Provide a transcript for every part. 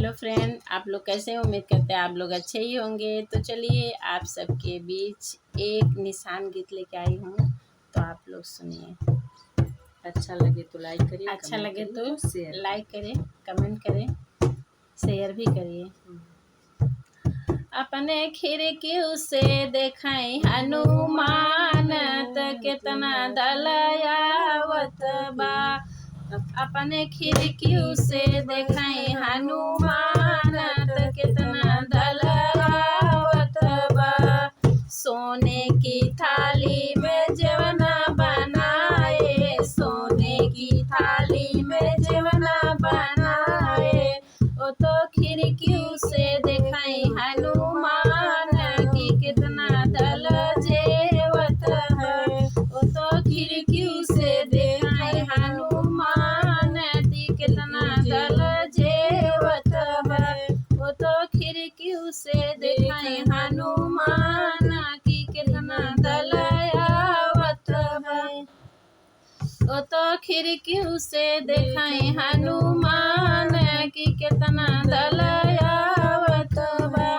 Hello friend, आप लोग कैसे हैं? उम्मीद करते हैं आप लोग अच्छे ही होंगे। तो चलिए आप सबके बीच एक निशान गीत लेके आई हूँ, तो आप लोग सुनिए। अच्छा लगे तो लाइक करिए, अच्छा लगे तो शेयर लाइक करें, कमेंट करें, शेयर भी करिए। अपने खिड़की से देखाई हनुमान त केतना दलयावत बा। अपने खिड़की से देखाई हनुमान त केतना दलयावत बा। सोने की थाली में जेवना बनाए, सोने की थाली में जेवना बनाए। ओ तो खिड़की से देखाई हनुमान की कितना दल जेवत है। ओ तो खिड़की से देखाई हनुमान की कितना दल जेवत है। ओ तो खिड़की से देखाई हनुमान की कितना दल आवत है। ओ तो खिड़की से देखाई हनुमान की कितना दल आवत बा।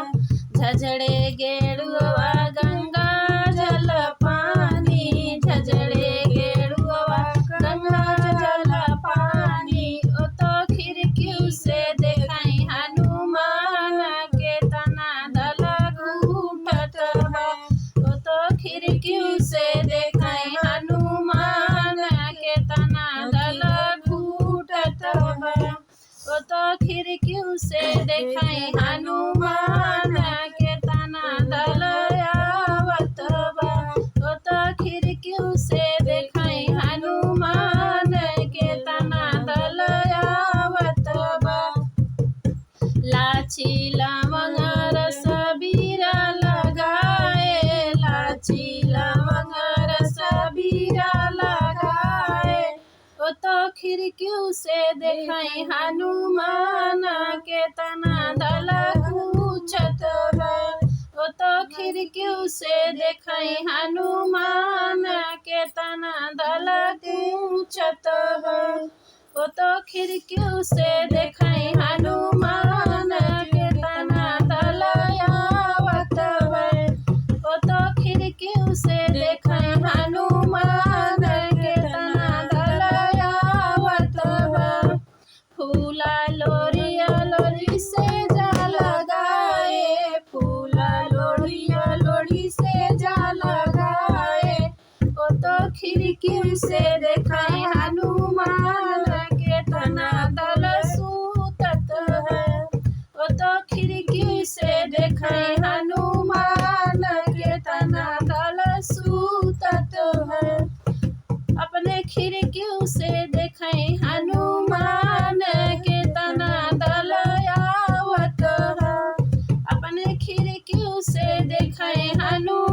झझड़े गेरुआ गंगा जल पानी, झझड़े गेरुआ गंगा जल पानी। ओ तो खिड़की से देखाई हनुमान के तना दल घूटत है। ओ तो खिड़की से देखाई हनुमान के तना दल घूटत है। ओ तो खिड़की से देखाई हनुमान के तना दल आवत बा। ओ तो खिड़की से देखाई हनुमान के तना दल आवत बा। लाची लवंग रस बीरा लगाए, लाची लवंग रस बीरा लगाए। ओ तो खिड़की से देखाई हनुमान के तना दल कूचत है। ओ तो खिड़की से देखाई हनुमान के तना दल कूचत है। ओ तो खिड़की से देखाई हनुमान के तना दल आवत है। ओ तो खिड़की से देखाई हनुमान के तना दल आवत है। फूला लोरिया लोरी से जा लगाए, फूला लोरिया लोरी से जा लगाए। ओ तो खिड़की से देखाई हनुमान के तना दल सूतत है। ओ तो खिड़की से देखाई हनुमान के तना दल सूतत है। अपने खिड़की से देखाई हनुमान के तना दल आवत है। अपने खिड़की से देखाई हनुमान